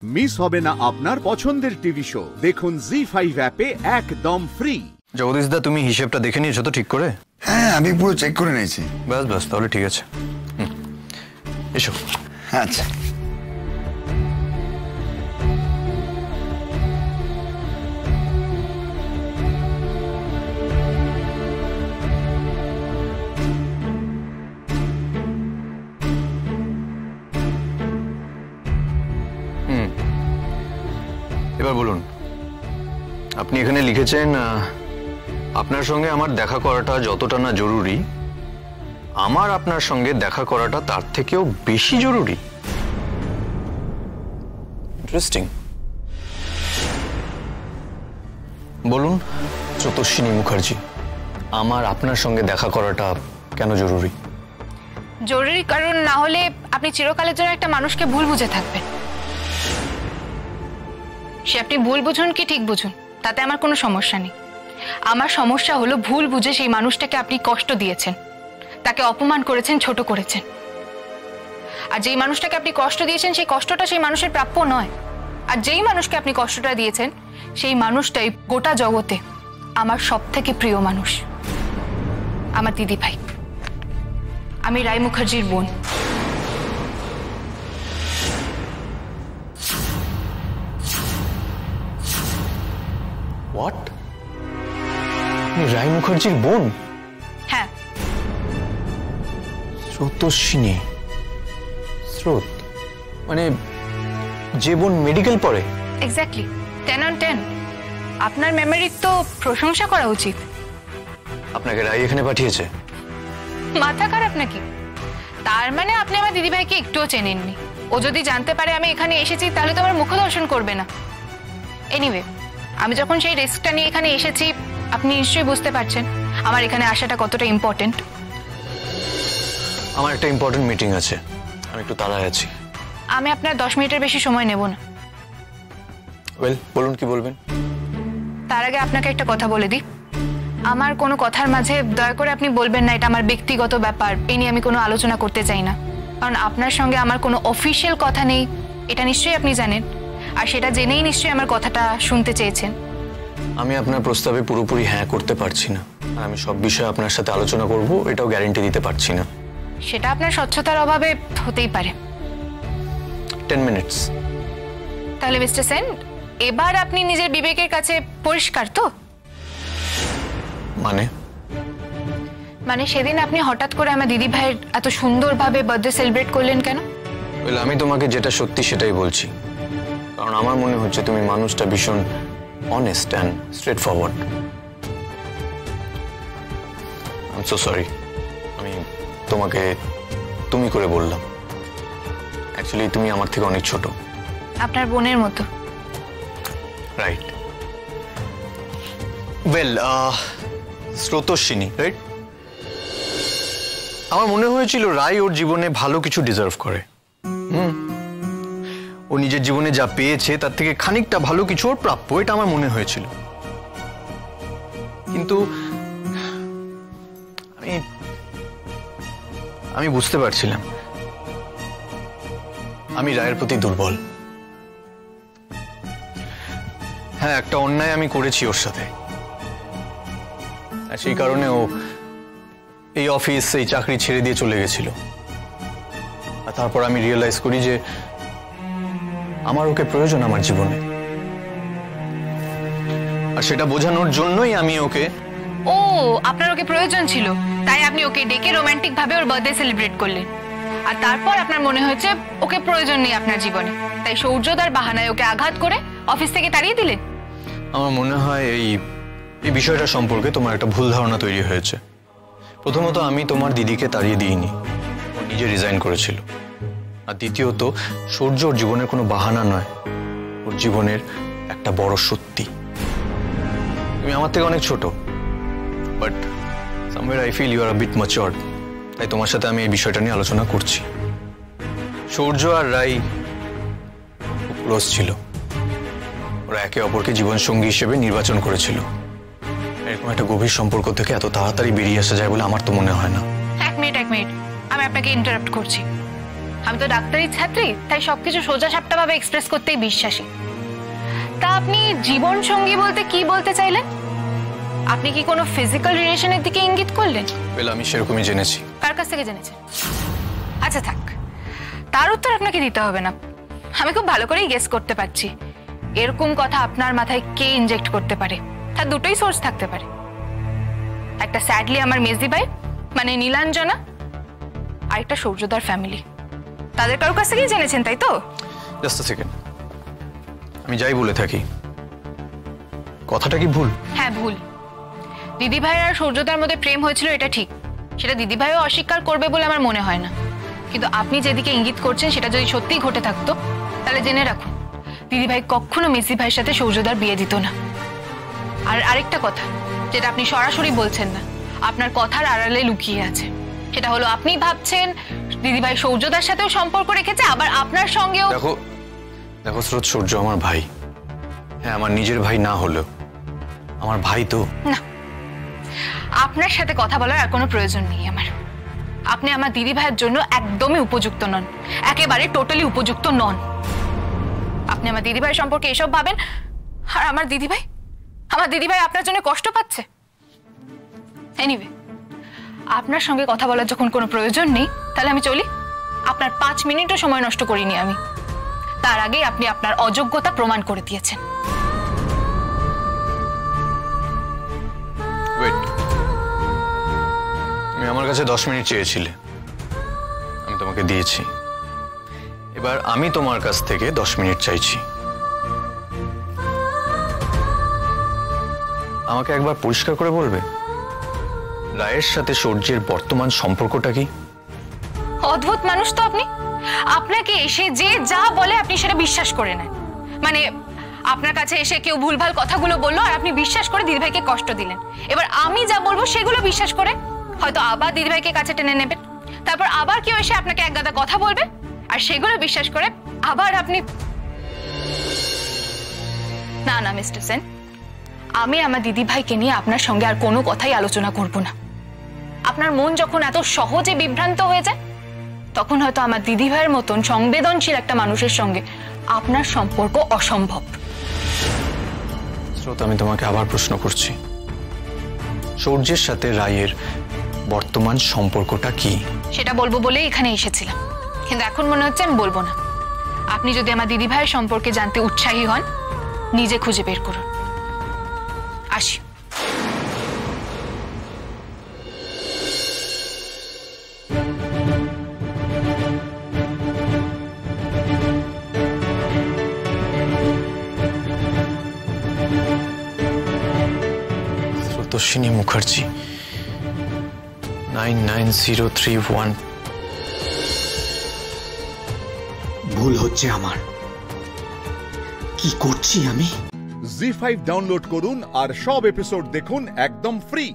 Miss হবে না আপনার পছন্দের টিভি শো। দেখুন জি5 অ্যাপে একদম ফ্রি। জগদীশ দা, তুমি হিসেবটা দেখে নিয়েছো তো ঠিক করে? হ্যাঁ, আমি পুরো চেক করে নিয়েছি। ব্যাস ব্যাস, তাহলে ঠিক আছে। এসো। আচ্ছা, এবার বলুন, আপনি এখানে লিখেছেন আপনার সঙ্গে আমার দেখা করাটা যতটা না জরুরি, আমার আপনার সঙ্গে দেখা করাটা তার থেকেও বেশি জরুরি। ইন্টারেস্টিং। বলুন চতস্বিনী মুখার্জি, আমার আপনার সঙ্গে দেখা করাটা কেন জরুরি? জরুরি কারণ না হলে আপনি চিরকালের জন্য একটা মানুষকে ভুল বুঝে থাকবেন। সে আপনি ভুল বুঝুন কি ঠিক বুঝুন, তাতে আমার কোনো সমস্যা নেই। আমার সমস্যা হলো ভুল বুঝে সেই মানুষটাকে আপনি কষ্ট দিয়েছেন, তাকে অপমান করেছেন, ছোট করেছেন। আর যেই মানুষটাকে আপনি কষ্ট দিয়েছেন সেই কষ্টটা সেই মানুষের প্রাপ্য নয়। আর যেই মানুষকে আপনি কষ্টটা দিয়েছেন সেই মানুষটাই গোটা জগতে আমার সবথেকে প্রিয় মানুষ, আমার দিদি ভাই। আমি রায় মুখার্জির বোন। হোয়াট? রায় মুখার্জির বোন? হ্যাঁ। স্রোতস্বিনী? স্রোত মানে যে বোন মেডিকেল পড়ে? Exactly, 10 on 10। আপনার মেমোরির তো প্রশংসা করা উচিত। আপনাকে রায় এখানে পাঠিয়েছে? মাথা খারাপ নাকি? তার মানে আপনি আমার দিদিভাইকে একটুও চেনেননি। ও যদি জানতে পারে আমি এখানে এসেছি তাহলে তো আমার মুখ দর্শন করবে না। এনিওয়ে, আমি যখন সেই রিস্কটা নিয়ে এখানে এসেছি, আপনি নিশ্চয়ই বুঝতে পারছেন আমার এখানে আসাটা কতটা ইম্পর্টেন্ট। আমার একটা ইম্পর্টেন্ট মিটিং আছে, আমি একটু তাড়ায় আছি। আমি আপনার 10 মিনিটের বেশি সময় নেব না। ওয়েল, বলুন কি বলবেন। তার আগে আপনাকে একটা কথা বলে দিই, আমার কোনো কথার মাঝে দয়া করে আপনি বলবেন না এটা আমার ব্যক্তিগত ব্যাপার, এই নিয়ে আমি কোনো আলোচনা করতে চাই না। কারণ আপনার সঙ্গে আমার কোনো অফিসিয়াল কথা নেই, এটা নিশ্চয়ই আপনি জানেন। আর সেটা জেনেই নিশ্চয়ই আমার কথাটা শুনতে চেয়েছেন। আমি আপনার প্রস্তাবে পুরোপুরি হ্যাঁ করতে পারছি না, আর আমি সব বিষয়ে আপনার সাথে আলোচনা করব এটাও গ্যারান্টি দিতে পারছি না। সেটা আপনার স্বচ্ছতার অভাবে হতেই পারে। 10 মিনিটস। তাহলে মিস্টার সেন, এবার আপনি নিজের বিবেকের কাছে পরিষ্কার তো? মানে সেদিন আপনি হঠাৎ করে আমার দিদি ভাইয়ের এত সুন্দরভাবে বার্থডে সেলিব্রেট করলেন কেন? ওয়েল, আমি তোমাকে যেটা সত্যি সেটাই বলছি, কারণ আমার মনে হচ্ছে তুমি মানুষটা ভীষণ honest and straight forward. I am so sorry, আমি তোমাকে তুমি করে বললাম। অ্যাকচুয়ালি তুমি আমার থেকে অনেক ছোট। আপনার বোনের মতো। রাইট। Well, Srotoswini, right? আমার মনে হয়েছিল রায় ওর জীবনে ভালো কিছু ডিজার্ভ করে। ও নিজের জীবনে যা পেয়েছে তার থেকে খানিকটা ভালো কিছু ওর প্রাপ্য, এটা আমার মনে হয়েছিল। কিন্তু আমি বুঝতে পারছিলাম আমি রায়ের প্রতি দুর্বল। হ্যাঁ, একটা অন্যায় আমি করেছি ওর সাথে, আর সেই কারণে ও এই অফিস, এই চাকরি ছেড়ে দিয়ে চলে গেছিল। আর তারপর আমি রিয়েলাইজ করি যে আমার ওকে প্রয়োজন আমার জীবনে, আর সেটা বোঝানোর জন্যই আমি ওকে। ও, আপনার ওকে প্রয়োজন ছিল, তাই আপনি ওকে ডেকে রোমান্টিক ভাবে ওর বার্থডে সেলিব্রেট করলেন। আর তারপর আপনার মনে হয়েছে ওকে প্রয়োজন নেই আপনার জীবনে, তাই সৌর্যদার বাহানায় ওকে আঘাত করে অফিস থেকে তাড়িয়ে দিলেন। আমার মনে হয় এই বিষয়টা সম্পর্কে তোমার একটা ভুল ধারণা তৈরি হয়েছে। প্রথমত, আমি তোমার দিদিকে তাড়িয়ে দিইনি, ও নিজে রিজাইন করেছিল। আর দ্বিতীয়ত, সূর্য ওর জীবনের কোনো বাহানা নয়, ওর জীবনের একটা বড় সত্যি। তুমি আমার থেকে অনেক ছোট, but somewhere I feel you are a bit matured, তাই তোমার সাথে আমি এই বিষয়টা নিয়ে আলোচনা করছি। সূর্য আর রাই খুব ক্লোজ ছিল, ওরা একে অপরকে জীবনসঙ্গী হিসেবে নির্বাচন করেছিল। এরকম একটা গভীর সম্পর্ক থেকে এত তাড়াতাড়ি বেরিয়ে আসা যায় বলে আমার তো মনে হয় না। এক মিনিট, আমি আপনাকে ইন্টারাপ্ট করছি। আমি তো ডাক্তারির ছাত্রী, তাই সবকিছু সোজা সাপটা ভাবে এক্সপ্রেস করতেই বিশ্বাসী। তা আপনি জীবন সঙ্গী বলতে কি বলতে চাইলেন? আপনি কি কোনো ফিজিক্যাল রিলেশনের দিকে ইঙ্গিত করলেন? আমি সেরকমই জেনেছি। কার কাছ থেকে জেনেছেন? আচ্ছা থাক, তার উত্তর আপনাকে দিতে হবে না, আমি খুব ভালো করেই গেস করতে পারছি এরকম কথা আপনার মাথায় কে ইনজেক্ট করতে পারে। তার দুটোই সোর্স থাকতে পারে, একটা স্যাডলি আমার মেজদি ভাই মানে নীলাঞ্জনা, আর একটা সূর্যদার ফ্যামিলি। তাদের কারোর কাছ থেকেই জেনেছেন, তাই তো? জাস্ট আ সেকেন্ড, আমি যাই বলে থাকি কথাটা কি ভুল? হ্যাঁ ভুল। দিদিভাই আর সূর্যদার মধ্যে প্রেম হয়েছিল এটা ঠিক, সেটা দিদিভাইও অস্বীকার করবে বলে আমার মনে হয় না। কিন্তু আপনি যেদিকে ইঙ্গিত করছেন সেটা যদি সত্যিই ঘটে থাকতো, তাহলে জেনে রাখুন দিদিভাই কখনো মেসি ভাইয়ের সাথে সূর্যদার বিয়ে দিত না। আর আরেকটা কথা যেটা আপনি সরাসরি বলছেন না, আপনার কথার আড়ালে লুকিয়ে আছে, সেটা হলো আপনি ভাবছেন দিদিভাই সূর্যদার সাথেও সম্পর্ক রেখেছে, আবার আপনার সঙ্গেও। দেখো দেখো স্রোত, সূর্য আমার ভাই। হ্যাঁ, আমার নিজের ভাই না হলেও আমার ভাই তো। না, আপনার সাথে কথা বলার আর কোনো প্রয়োজন নেই আমার। আপনি আমার দিদি ভাইয়ের জন্য একদমই উপযুক্ত নন, একেবারে টোটালি উপযুক্ত নন। আপনি আমার দিদি ভাই সম্পর্কে এসব ভাবেন, আর আমার দিদি ভাই আপনার জন্য কষ্ট পাচ্ছে। এনিওয়ে, আপনার সঙ্গে কথা বলার যখন কোনো প্রয়োজন নেই, তাহলে আমি চলি। আপনার 5 মিনিটও সময় নষ্ট করিনি আমি, তার আগেই আপনি আপনার অযোগ্যতা প্রমাণ করে দিয়েছেন। তুমি আমার কাছে 10 মিনিট চেয়েছিলে, আমি তোমাকে দিয়েছি। এবার আমি তোমার কাছ থেকে 10 মিনিট চাইছি। আমাকে একবার পরিষ্কার করে বলবে রায়ের সাথে সূর্যের বর্তমান সম্পর্কটা কি? অদ্ভুত মানুষ তো আপনি। আপনাকে এসে যে যা বলে আপনি সেটা বিশ্বাস করে নেন। মানে আপনার কাছে এসে কেউ ভুলভাল কথাগুলো বললো আর আপনি বিশ্বাস করে দিদিভাইকে কষ্ট দিলেন। এবার আমি যা বলবো সেগুলো বিশ্বাস করে হয়তো আবার দিদিভাইকে কাছে টেনে নেবেন, তারপর আবার কেউ এসে আপনাকে এক গাদা কথা বলবে আর সেগুলো বিশ্বাস করে আবার আপনি। না না মিস্টার সেন, আমি আমার দিদিভাইকে নিয়ে আপনার সঙ্গে আর কোনো কথাই আলোচনা করব না। আপনার মন যখন এত সহজে বিভ্রান্ত হয়ে যায়, তখন হয়তো আমার দিদিভাইয়ের মতন সংবেদনশীল একটা মানুষের সঙ্গে আপনার সম্পর্ক অসম্ভব। স্রোত, আমি তোমাকে আবার প্রশ্ন করছি, সূর্যের সাথে রায়ের বর্তমান সম্পর্কটা কি? সেটা বলবো বলেই এখানে এসেছিলাম, কিন্তু এখন মনে হচ্ছে আমি বলবো না। আপনি যদি আমার দিদিভাইয়ের সম্পর্কে জানতে উৎসাহী হন, নিজে খুঁজে বের করুন। আসি। স্রোতস্বিনী মুখার্জি, 99031। ভুল হচ্ছে আমার, কি করছি আমি? জি5 ডাউনলোড করুন আর সব এপিসোড দেখুন একদম ফ্রি।